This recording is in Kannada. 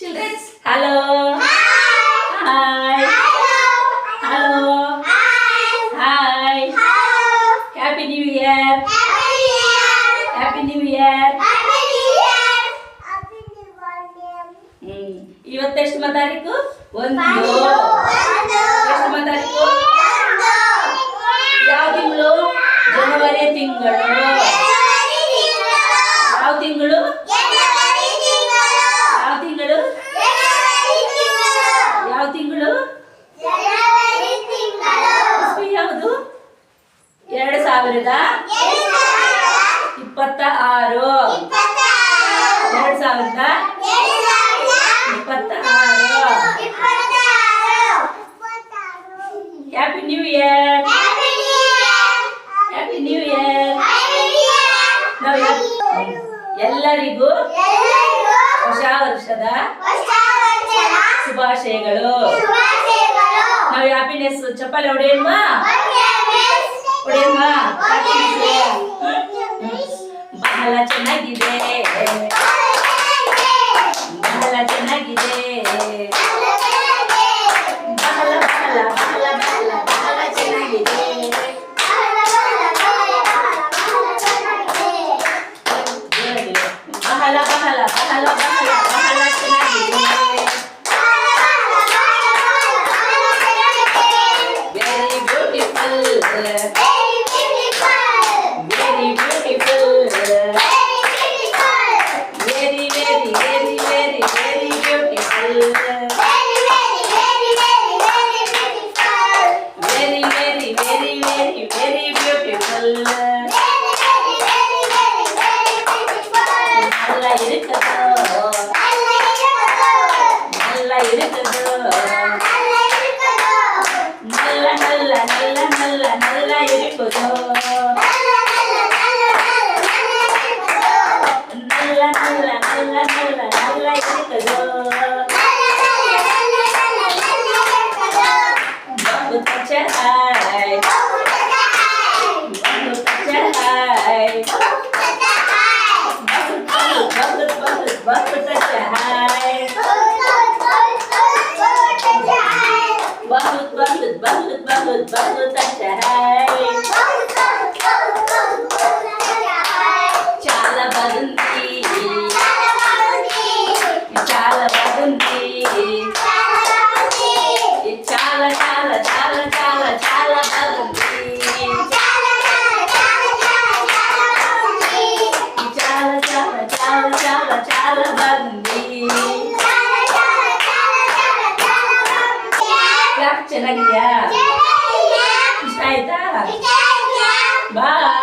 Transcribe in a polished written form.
Childrens, hello. Hi. Hello. Hi. Happy New Year. Happy New Year. ಇವತ್ತು ಎಷ್ಟು ತಾರೀಕು? 1. ಎಷ್ಟು ತಾರೀಕು? ಯಾವ ತಿಂಗಳು? ಜನವರಿ ತಿಂಗಳು. ಯಾವ ತಿಂಗಳು? ಯಾವ ತಿಂಗಳು? ಯಾವ ತಿಂಗಳು? ಯಾವುದು? 2026. 2026. Happy New Year. Happy New Year. ಎಲ್ಲರಿಗೂ ಹೊಸ ವರ್ಷದ ಶುಭಾಶಯಗಳು. ನಾವು ಹ್ಯಾಪಿನೆಸ್ ಚಪ್ಪಲಿ ಹೊಡೆಯಲ್ವಾ? ಹೊಡೆಯಲ್ವಾ? ಬಹಳ ಚೆನ್ನಾಗಿದೆ, ಬಹಳ ಚೆನ್ನಾಗಿದೆ, ಬಹಳ ಬಹಳ ಬಹಳ ಬಹಳ ಬಹಳ ಚೆನ್ನಾಗಿದೆ. ಬಹಳ ಬಹಳ ಬಹಳ ಬಹಳ ಬಹಳ ಚೆನ್ನಾಗಿದೆ. Very beautiful, very beautiful, very very very very very beautiful, very very very very very beautiful. நல்லா இருக்குதோ, நல்லா இருக்குதோ, நல்ல நல்ல நல்ல நல்ல நல்லா இருக்குதோ, நல்ல நல்ல நல்ல நல்ல நல்லா இருக்குதோ. बहुत अच्छा है, बहुत अच्छा है, बहुत बहुत बहुत अच्छा है, बहुत बहुत बहुत बहुत बहुत अच्छा है. చాలా బాగుంది, చాలా బాగుంది, చాలా చాలా చాలా చాలా చాలా బాగుంది, చాలా చాలా చాలా చాలా చాలా బాగుంది. ಕ್ಲಾಪ್ ಚೆನ್ನಾಗಿದೆಯಾ? ಇಷ್ಟ ಆಯ್ತಾ? ಬಾಯ್.